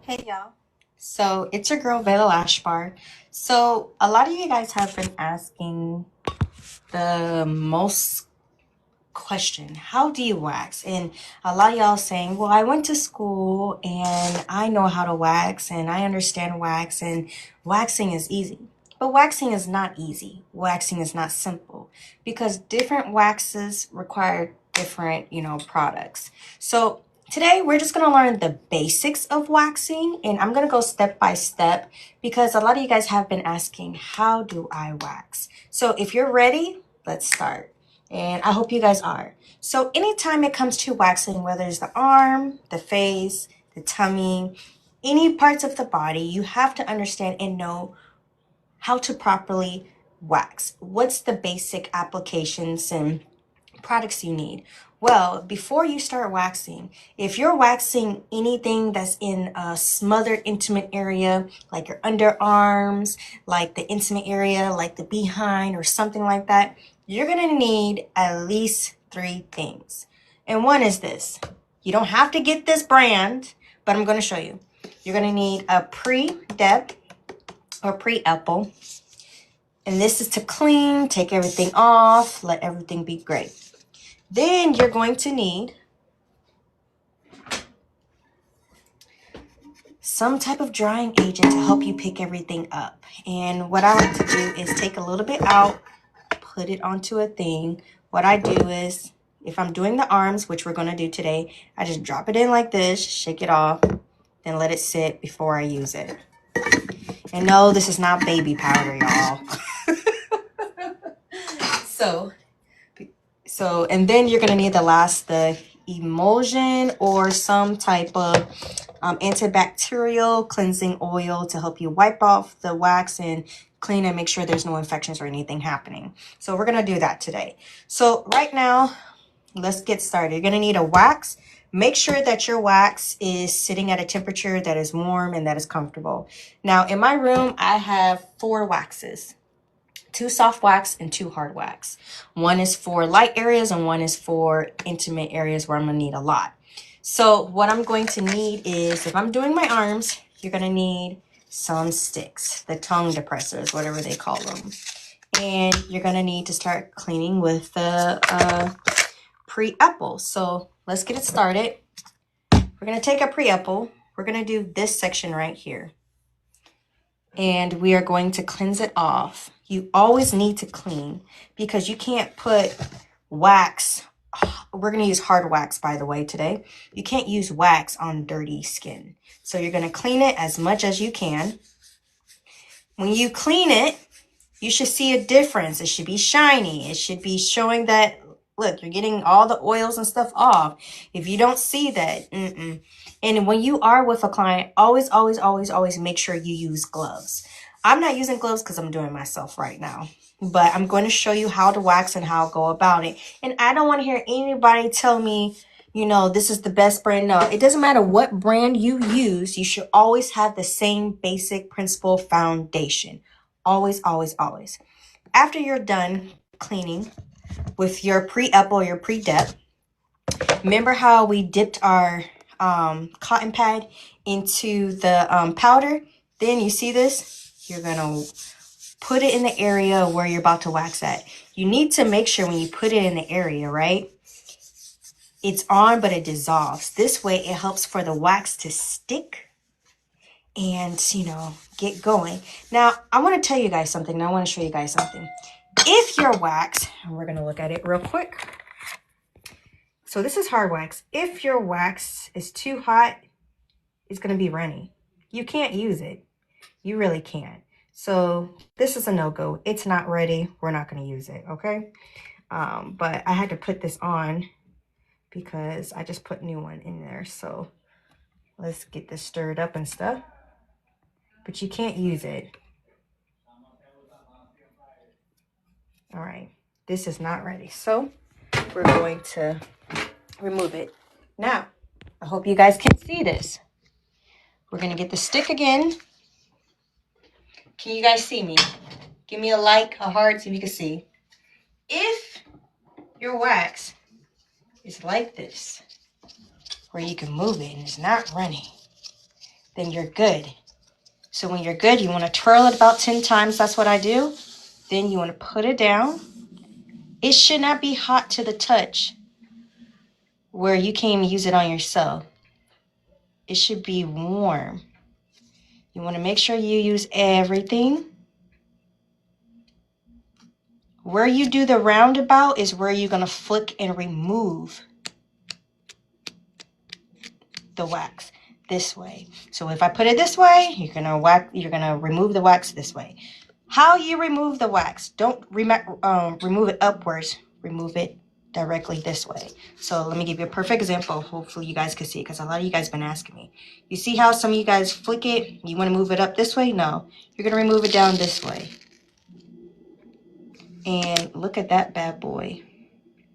Hey y'all. So it's your girl Vela Lash Bar. So a lot of you guys have been asking the most question, how do you wax? And a lot of y'all saying, well, I went to school and I know how to wax and I understand wax and waxing is easy. But waxing is not easy. Waxing is not simple because different waxes require different, products. So today we're just going to learn the basics of waxing and I'm going to go step by step because a lot of you guys have been asking, how do I wax? So if you're ready, let's start. And I hope you guys are. So anytime it comes to waxing, whether it's the arm, the face, the tummy, any parts of the body, you have to understand and know how to properly wax. What's the basic applications and products you need? Well, before you start waxing, if you're waxing anything that's in a smothered intimate area, like your underarms, like the intimate area, like the behind or something like that, you're gonna need at least three things. And one is this. You don't have to get this brand, but I'm gonna show you. You're gonna need a pre-dep or pre-apple. And this is to clean, take everything off, let everything be great. Then you're going to need some type of drying agent to help you pick everything up. And what I like to do is take a little bit out, put it onto a thing. What I do is, if I'm doing the arms, which we're going to do today, I just drop it in like this, shake it off, then let it sit before I use it. And no, this is not baby powder, y'all. And then you're going to need the emulsion or some type of antibacterial cleansing oil to help you wipe off the wax and clean and make sure there's no infections or anything happening. So we're going to do that today. So right now, let's get started. You're going to need a wax. Make sure that your wax is sitting at a temperature that is warm and that is comfortable. Now in my room, I have 4 waxes. 2 soft wax and 2 hard wax. One is for light areas and one is for intimate areas where I'm gonna need a lot. So what I'm going to need is, if I'm doing my arms, you're gonna need some sticks, the tongue depressors, whatever they call them. And you're gonna need to start cleaning with the pre-apple. So let's get it started. We're gonna take a pre-apple. We're gonna do this section right here. And we are going to cleanse it off. You always need to clean because you can't put wax. We're going to use hard wax, by the way, today. You can't use wax on dirty skin. So you're going to clean it as much as you can. When you clean it, you should see a difference. It should be shiny. It should be showing that, look, you're getting all the oils and stuff off. If you don't see that, And when you are with a client, always, always, always, always make sure you use gloves. I'm not using gloves because I'm doing myself right now. But I'm going to show you how to wax and how to go about it. And I don't want to hear anybody tell me, this is the best brand. No, it doesn't matter what brand you use. You should always have the same basic principle foundation. Always, always, always. After you're done cleaning with your pre-apple or your pre-dep, remember how we dipped our cotton pad into the powder? Then you see this? You're going to put it in the area where you're about to wax at. You need to make sure when you put it in the area, right? It's on, but it dissolves. This way, it helps for the wax to stick and, get going. Now, I want to tell you guys something. And I want to show you guys something. If your wax, and we're going to look at it real quick. So this is hard wax. If your wax is too hot, it's going to be runny. You can't use it. You really can't. So this is a no-go. It's not ready. We're not going to use it, okay? But I had to put this on because I just put new one in there. So let's get this stirred up and stuff. But you can't use it. All right. This is not ready. So we're going to remove it. Now, I hope you guys can see this. We're going to get the stick again. Can you guys see me? Give me a like, a heart, so you can see. If your wax is like this, where you can move it and it's not running, then you're good. So when you're good, you want to twirl it about 10 times. That's what I do. Then you want to put it down. It should not be hot to the touch where you can't even use it on yourself. It should be warm. You want to make sure you use everything. Where you do the roundabout is where you're going to flick and remove the wax this way. So if I put it this way, you're going to remove the wax this way. How you remove the wax, don't remove it upwards, remove it directly this way. So let me give you a perfect example. Hopefully you guys can see it, because a lot of you guys have been asking me. You see how some of you guys flick it? You want to move it up this way? No, you're going to remove it down this way. And look at that bad boy.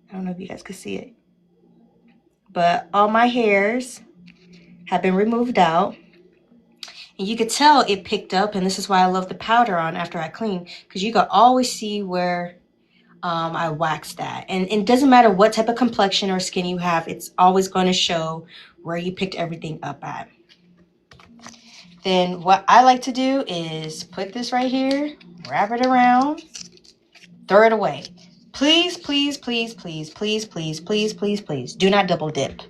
I don't know if you guys can see it, but all my hairs have been removed out. And you could tell it picked up, and this is why I love the powder on after I clean, because you can always see where I waxed that. And it doesn't matter what type of complexion or skin you have, it's always going to show where you picked everything up at. Then what I like to do is put this right here, wrap it around, throw it away. Please, please, please, please, please, please, please, please, please, do not double dip.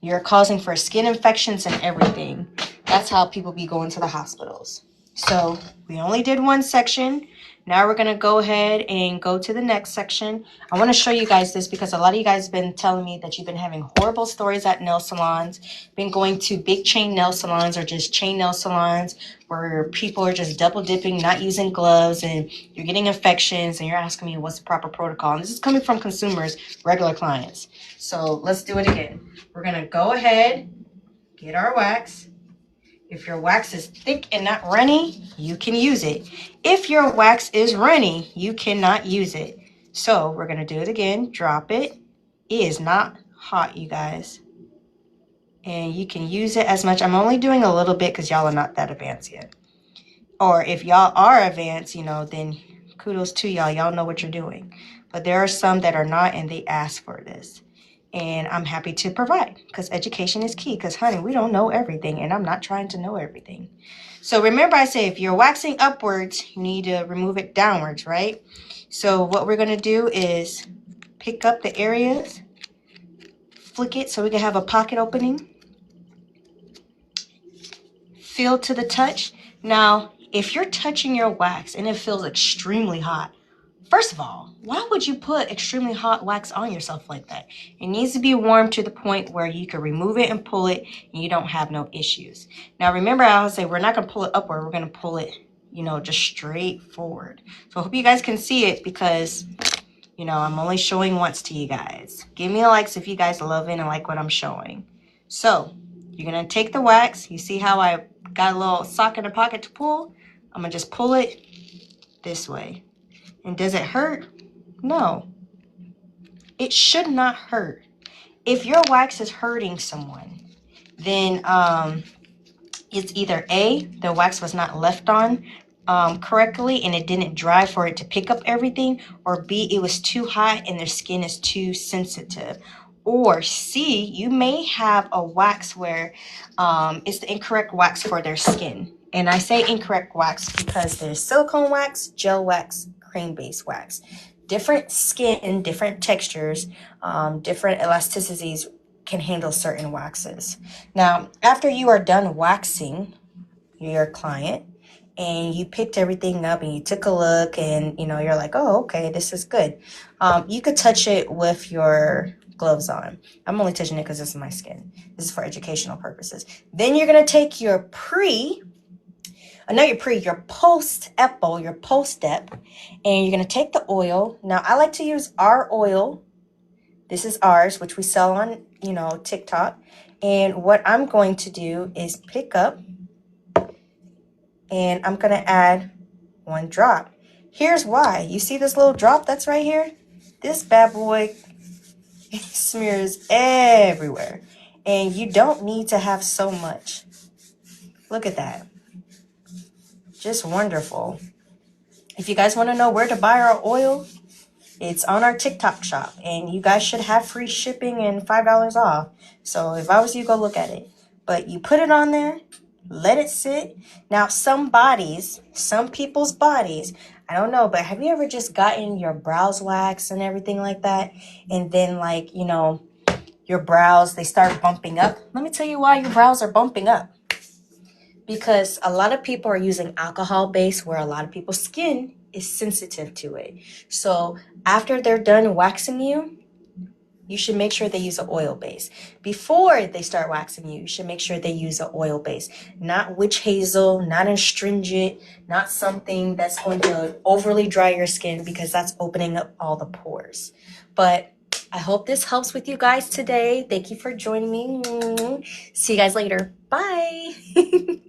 You're causing for skin infections and everything. That's how people be going to the hospitals. So we only did one section. Now we're going to go ahead and go to the next section. I want to show you guys this because a lot of you guys have been telling me that you've been having horrible stories at nail salons, been going to big chain nail salons or just chain nail salons where people are just double dipping, not using gloves, and you're getting infections, and you're asking me what's the proper protocol. And this is coming from consumers, regular clients. So let's do it again. We're going to go ahead, get our wax. If your wax is thick and not runny, you can use it. If your wax is runny, you cannot use it. So we're going to do it again. Drop it. It is not hot, you guys. And you can use it as much. I'm only doing a little bit because y'all are not that advanced yet. Or if y'all are advanced, then kudos to y'all. Y'all know what you're doing. But there are some that are not, and they ask for this. And I'm happy to provide, because education is key. Because, honey, we don't know everything, and I'm not trying to know everything. So remember, I say if you're waxing upwards, you need to remove it downwards, right? So what we're going to do is pick up the areas, flick it so we can have a pocket opening, feel to the touch. Now, if you're touching your wax and it feels extremely hot, first of all, why would you put extremely hot wax on yourself like that? It needs to be warm to the point where you can remove it and pull it and you don't have no issues. Now, remember, I would say we're not going to pull it upward. We're going to pull it, just straight forward. So I hope you guys can see it because, I'm only showing once to you guys. Give me a likes if you guys love it and like what I'm showing. So you're going to take the wax. You see how I got a little sock in the pocket to pull? I'm going to just pull it this way. And does it hurt? No. It should not hurt. If your wax is hurting someone, then it's either A, the wax was not left on correctly and it didn't dry for it to pick up everything, or B, it was too hot and their skin is too sensitive. Or C, you may have a wax where it's the incorrect wax for their skin. And I say incorrect wax because there's silicone wax, gel wax, cream-based wax. Different skin, different textures, different elasticities can handle certain waxes. Now, after you are done waxing your client and you picked everything up and you took a look and, you're like, oh, okay, this is good. You could touch it with your gloves on. I'm only touching it because this is my skin. This is for educational purposes. Then you're going to take your your post-step, and you're going to take the oil. Now, I like to use our oil. This is ours, which we sell on, TikTok. And what I'm going to do is pick up, and I'm going to add 1 drop. Here's why. You see this little drop that's right here? This bad boy smears everywhere. And you don't need to have so much. Look at that. Just wonderful. If you guys want to know where to buy our oil, it's on our TikTok shop. And you guys should have free shipping and $5 off. So if I was you, go look at it. But you put it on there. let it sit. Now, some people's bodies, I don't know, but have you ever just gotten your brows waxed and everything like that? And then, like, you know, your brows, they start bumping up. Let me tell you why your brows are bumping up. Because a lot of people are using alcohol base where a lot of people's skin is sensitive to it. So after they're done waxing you, you should make sure they use an oil base. Before they start waxing you, you should make sure they use an oil base. Not witch hazel, not astringent, not something that's going to overly dry your skin, because that's opening up all the pores. But I hope this helps with you guys today. Thank you for joining me. See you guys later. Bye.